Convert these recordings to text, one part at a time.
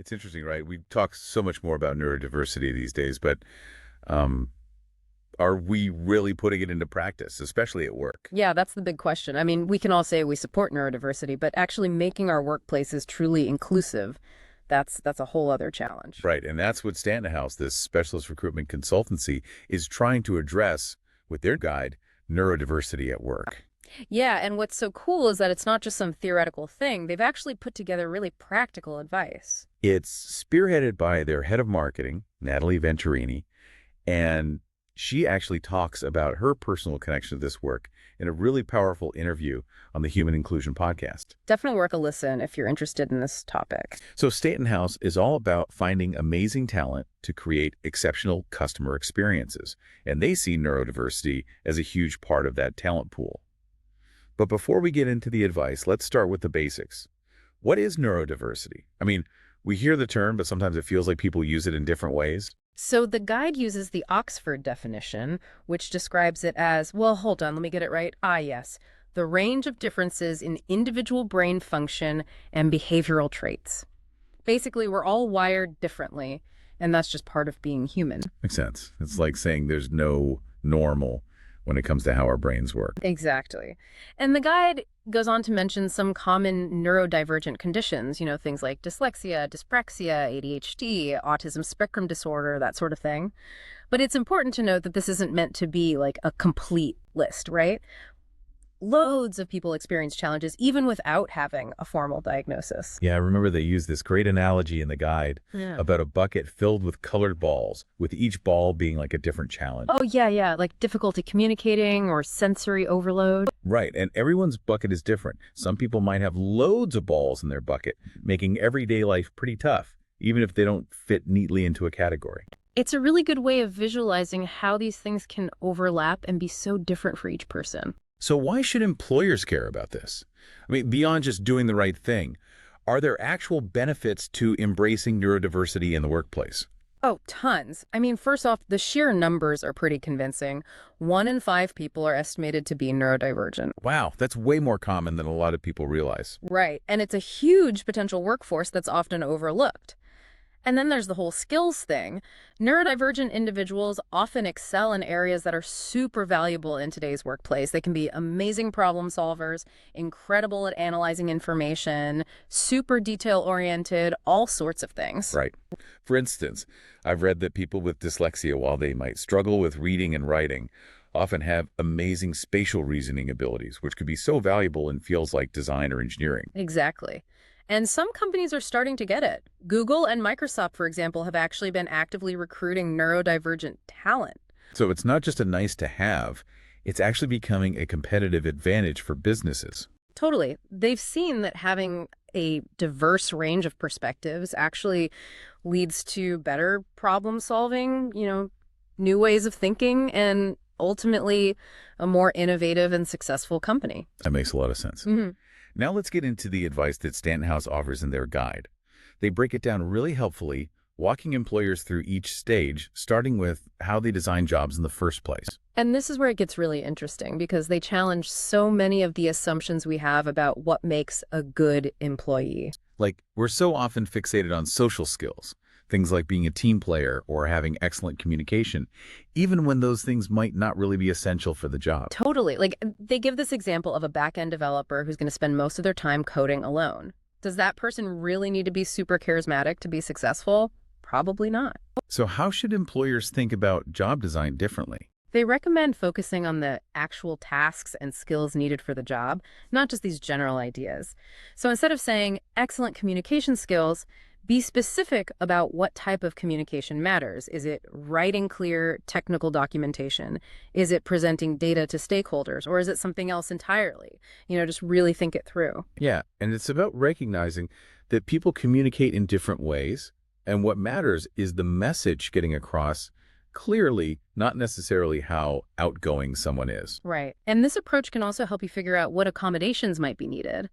It's interesting, right? We talk so much more about neurodiversity these days, but um, are we really putting it into practice, especially at work? Yeah, that's the big question. I mean, we can all say we support neurodiversity, but actually making our workplaces truly inclusive, that's a whole other challenge. Right, and that's what Stanton House, this specialist recruitment consultancy, is trying to address with their guide, Neurodiversity at Work. Yeah, and what's so cool is that it's not just some theoretical thing. They've actually put together really practical advice. It's spearheaded by their head of marketing, Natalie Venturini, and she actually talks about her personal connection to this work in a really powerful interview on the Human Inclusion podcast. Definitely worth a listen if you're interested in this topic. So Stanton House is all about finding amazing talent to create exceptional customer experiences, and they see neurodiversity as a huge part of that talent pool. But before we get into the advice, let's start with the basics. What is neurodiversity? I mean, we hear the term, but sometimes it feels like people use it in different ways. So the guide uses the Oxford definition, which describes it as, well, hold on, let me get it right. Yes, the range of differences in individual brain function and behavioral traits. Basically, we're all wired differently, and that's just part of being human. Makes sense. It's like saying there's no normal when it comes to how our brains work. Exactly. And the guide goes on to mention some common neurodivergent conditions, things like dyslexia, dyspraxia, ADHD, autism spectrum disorder, that sort of thing. But it's important to note that this isn't meant to be like a complete list, right? Loads of people experience challenges even without having a formal diagnosis. Yeah, I remember they used this great analogy in the guide about a bucket filled with colored balls, with each ball being like a different challenge. Oh, yeah, like difficulty communicating or sensory overload. Right, and everyone's bucket is different. Some people might have loads of balls in their bucket, making everyday life pretty tough, even if they don't fit neatly into a category. It's a really good way of visualizing how these things can overlap and be so different for each person. So why should employers care about this? I mean, beyond just doing the right thing, are there actual benefits to embracing neurodiversity in the workplace? Oh, tons. I mean, first off, the sheer numbers are pretty convincing. 1 in 5 people are estimated to be neurodivergent. Wow, that's way more common than a lot of people realize. Right, and it's a huge potential workforce that's often overlooked. And then there's the whole skills thing. Neurodivergent individuals often excel in areas that are super valuable in today's workplace. They can be amazing problem solvers, incredible at analyzing information, super detail-oriented, all sorts of things. Right. For instance, I've read that people with dyslexia, while they might struggle with reading and writing, often have amazing spatial reasoning abilities, which could be so valuable in fields like design or engineering. Exactly. And some companies are starting to get it. Google and Microsoft, for example, have actually been actively recruiting neurodivergent talent. So it's not just a nice to have, it's actually becoming a competitive advantage for businesses. Totally. They've seen that having a diverse range of perspectives actually leads to better problem solving, new ways of thinking, and ultimately a more innovative and successful company. That makes a lot of sense. Now let's get into the advice that Stanton House offers in their guide. They break it down really helpfully, walking employers through each stage, starting with how they design jobs in the first place. And this is where it gets really interesting because they challenge so many of the assumptions we have about what makes a good employee. Like, we're so often fixated on social skills, things like being a team player or having excellent communication, even when those things might not really be essential for the job. Totally. Like, they give this example of a back-end developer who's going to spend most of their time coding alone. Does that person really need to be super charismatic to be successful? Probably not. So how should employers think about job design differently? They recommend focusing on the actual tasks and skills needed for the job, not just these general ideas. So instead of saying excellent communication skills, be specific about what type of communication matters. Is it writing clear technical documentation? Is it presenting data to stakeholders? Or is it something else entirely? Just really think it through. Yeah, and it's about recognizing that people communicate in different ways, and what matters is the message getting across clearly, not necessarily how outgoing someone is. Right. And this approach can also help you figure out what accommodations might be needed.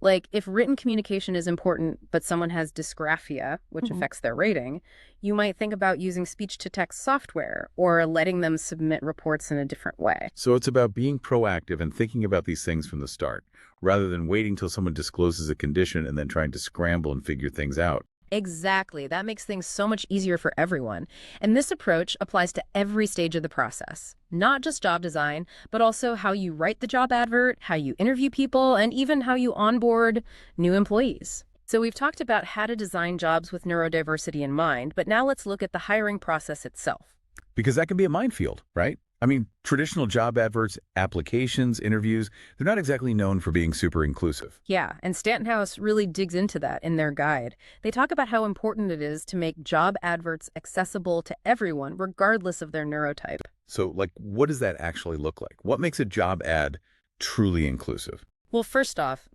Like, if written communication is important, but someone has dysgraphia, which affects their rating, you might think about using speech-to-text software or letting them submit reports in a different way. So it's about being proactive and thinking about these things from the start, rather than waiting till someone discloses a condition and then trying to scramble and figure things out. Exactly. That makes things so much easier for everyone. And this approach applies to every stage of the process, not just job design, but also how you write the job advert, how you interview people, and even how you onboard new employees. So we've talked about how to design jobs with neurodiversity in mind, but now let's look at the hiring process itself. Because that can be a minefield, right? I mean, traditional job adverts, applications, interviews, they're not exactly known for being super inclusive. Yeah, and Stanton House really digs into that in their guide. They talk about how important it is to make job adverts accessible to everyone, regardless of their neurotype. So, like, what does that actually look like? What makes a job ad truly inclusive? Well, first off,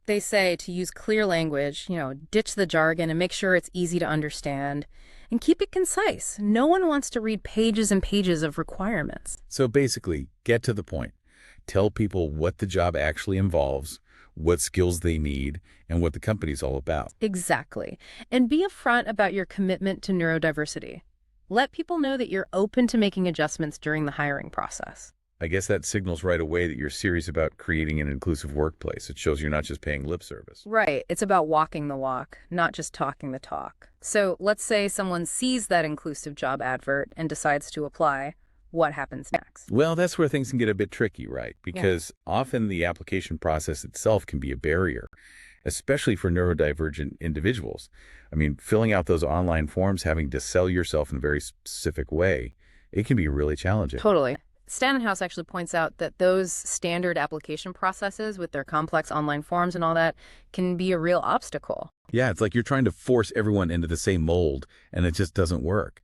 they say to use clear language, ditch the jargon and make sure it's easy to understand and keep it concise. No one wants to read pages and pages of requirements. So basically, get to the point. Tell people what the job actually involves, what skills they need, and what the company's all about. Exactly. And be upfront about your commitment to neurodiversity. Let people know that you're open to making adjustments during the hiring process. I guess that signals right away that you're serious about creating an inclusive workplace. It shows you're not just paying lip service. Right. It's about walking the walk, not just talking the talk. So let's say someone sees that inclusive job advert and decides to apply. What happens next? Well, that's where things can get a bit tricky, right? Because often the application process itself can be a barrier, especially for neurodivergent individuals. I mean, filling out those online forms, having to sell yourself in a very specific way, it can be really challenging. Totally. Stanton House actually points out that those standard application processes with their complex online forms and all that can be a real obstacle. Yeah, it's like you're trying to force everyone into the same mold, and it just doesn't work.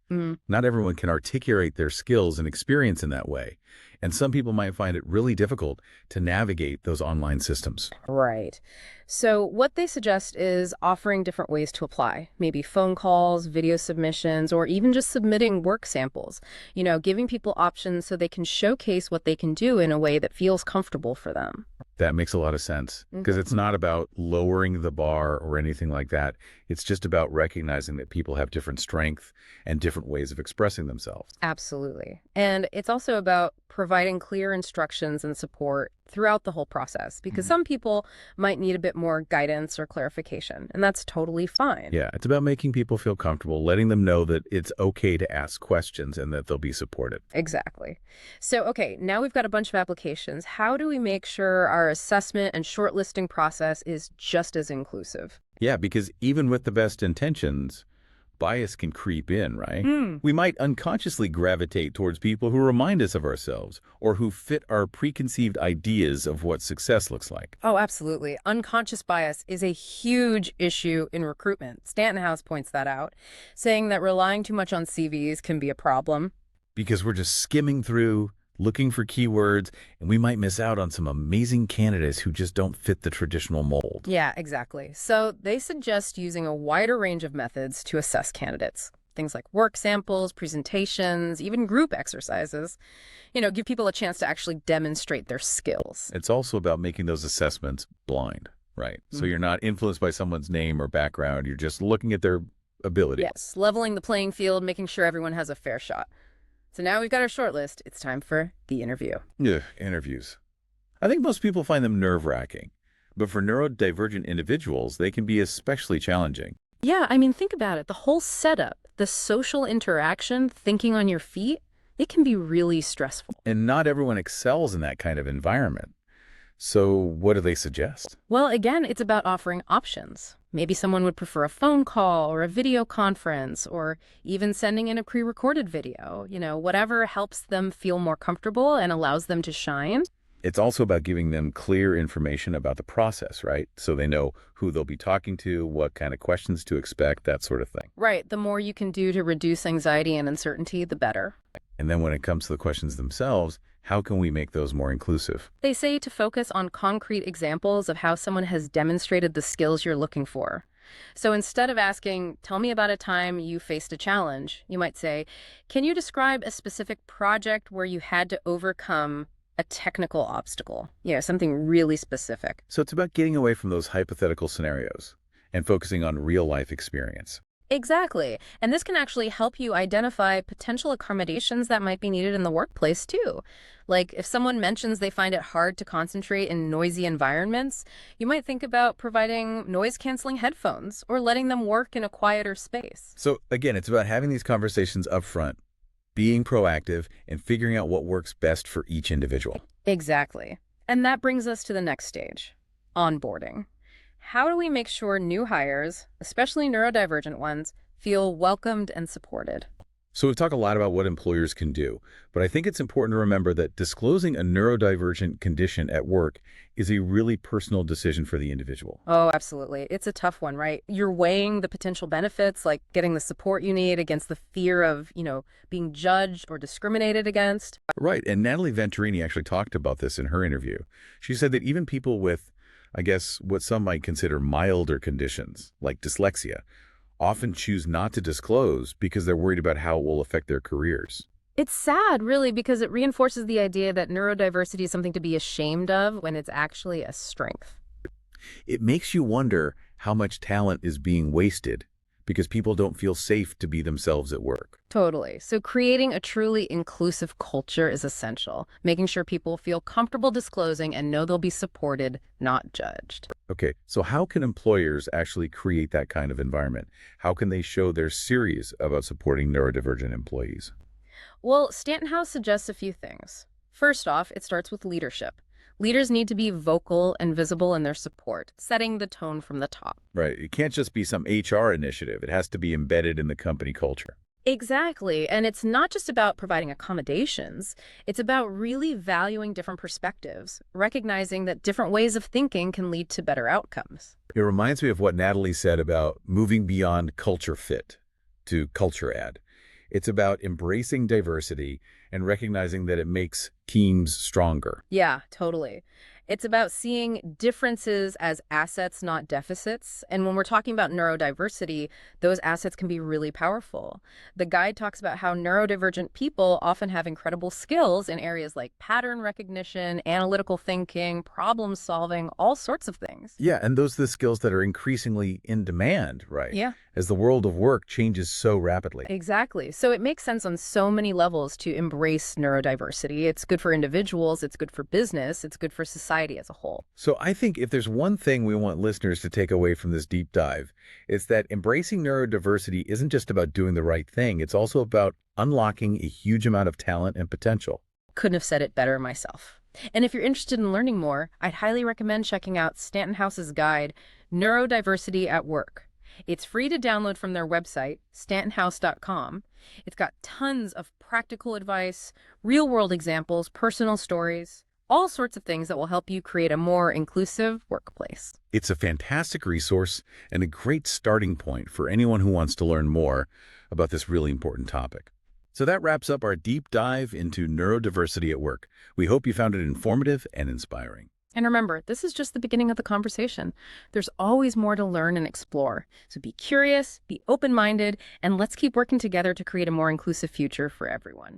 Not everyone can articulate their skills and experience in that way. And some people might find it really difficult to navigate those online systems. Right. So what they suggest is offering different ways to apply, maybe phone calls, video submissions, or even just submitting work samples, giving people options so they can showcase what they can do in a way that feels comfortable for them. That makes a lot of sense because it's not about lowering the bar or anything like that. It's just about recognizing that people have different strengths and different ways of expressing themselves. Absolutely. And it's also about providing clear instructions and support throughout the whole process, because some people might need a bit more guidance or clarification, and that's totally fine. Yeah, it's about making people feel comfortable, letting them know that it's okay to ask questions and that they'll be supported. Exactly. So, okay, now we've got a bunch of applications. How do we make sure our assessment and shortlisting process is just as inclusive? Yeah, because even with the best intentions, bias can creep in, right? We might unconsciously gravitate towards people who remind us of ourselves or who fit our preconceived ideas of what success looks like. Oh, absolutely. Unconscious bias is a huge issue in recruitment. Stanton House points that out, saying that relying too much on CVs can be a problem. Because we're just skimming through, looking for keywords, and we might miss out on some amazing candidates who just don't fit the traditional mold. Yeah, exactly. So they suggest using a wider range of methods to assess candidates. Things like work samples, presentations, even group exercises. Give people a chance to actually demonstrate their skills. It's also about making those assessments blind, right? So you're not influenced by someone's name or background. You're just looking at their ability. Yes, leveling the playing field, making sure everyone has a fair shot. So now we've got our shortlist. It's time for the interview. Yeah, interviews. I think most people find them nerve-wracking, but for neurodivergent individuals, they can be especially challenging. Yeah, I mean, think about it. The whole setup, the social interaction, thinking on your feet, it can be really stressful. And not everyone excels in that kind of environment. So what do they suggest? Well, again, it's about offering options. Maybe someone would prefer a phone call or a video conference or even sending in a pre-recorded video. Whatever helps them feel more comfortable and allows them to shine. It's also about giving them clear information about the process, right? So they know who they'll be talking to, what kind of questions to expect, that sort of thing. Right. The more you can do to reduce anxiety and uncertainty, the better. And then when it comes to the questions themselves, how can we make those more inclusive? They say to focus on concrete examples of how someone has demonstrated the skills you're looking for. So instead of asking, tell me about a time you faced a challenge, you might say, can you describe a specific project where you had to overcome a technical obstacle? Something really specific. So it's about getting away from those hypothetical scenarios and focusing on real-life experience. Exactly. And this can actually help you identify potential accommodations that might be needed in the workplace too. Like if someone mentions they find it hard to concentrate in noisy environments, you might think about providing noise-canceling headphones or letting them work in a quieter space. So again, it's about having these conversations up front, being proactive, and figuring out what works best for each individual. Exactly. And that brings us to the next stage, onboarding. How do we make sure new hires, especially neurodivergent ones, feel welcomed and supported? So we've talked a lot about what employers can do, but I think it's important to remember that disclosing a neurodivergent condition at work is a really personal decision for the individual. Oh, absolutely. It's a tough one, right? You're weighing the potential benefits, like getting the support you need against the fear of, being judged or discriminated against. Right, and Natalie Venturini actually talked about this in her interview. She said that even people with, I guess, what some might consider milder conditions, like dyslexia, often choose not to disclose because they're worried about how it will affect their careers. It's sad, really, because it reinforces the idea that neurodiversity is something to be ashamed of when it's actually a strength. It makes you wonder how much talent is being wasted because people don't feel safe to be themselves at work. Totally. So creating a truly inclusive culture is essential, making sure people feel comfortable disclosing and know they'll be supported, not judged. Okay, so how can employers actually create that kind of environment? How can they show they're serious about supporting neurodivergent employees? Well, Stanton House suggests a few things. First off, it starts with leadership. Leaders need to be vocal and visible in their support, setting the tone from the top. Right, it can't just be some HR initiative. It has to be embedded in the company culture. Exactly. And it's not just about providing accommodations. It's about really valuing different perspectives, recognizing that different ways of thinking can lead to better outcomes. It reminds me of what Natalie said about moving beyond culture fit to culture add. It's about embracing diversity and recognizing that it makes teams stronger. Yeah, totally. It's about seeing differences as assets, not deficits. And when we're talking about neurodiversity, those assets can be really powerful. The guide talks about how neurodivergent people often have incredible skills in areas like pattern recognition, analytical thinking, problem solving, all sorts of things. Yeah, and those are the skills that are increasingly in demand, right? Yeah. As the world of work changes so rapidly. Exactly. So it makes sense on so many levels to embrace neurodiversity. It's good for individuals, it's good for business, it's good for society as a whole. So I think if there's one thing we want listeners to take away from this deep dive, it's that embracing neurodiversity isn't just about doing the right thing. It's also about unlocking a huge amount of talent and potential. Couldn't have said it better myself. And if you're interested in learning more, I'd highly recommend checking out Stanton House's guide, Neurodiversity at Work. It's free to download from their website, stantonhouse.com. It's got tons of practical advice, real-world examples, personal stories, all sorts of things that will help you create a more inclusive workplace. It's a fantastic resource and a great starting point for anyone who wants to learn more about this really important topic. So that wraps up our deep dive into neurodiversity at work. We hope you found it informative and inspiring. And remember, this is just the beginning of the conversation. There's always more to learn and explore. So be curious, be open-minded, and let's keep working together to create a more inclusive future for everyone.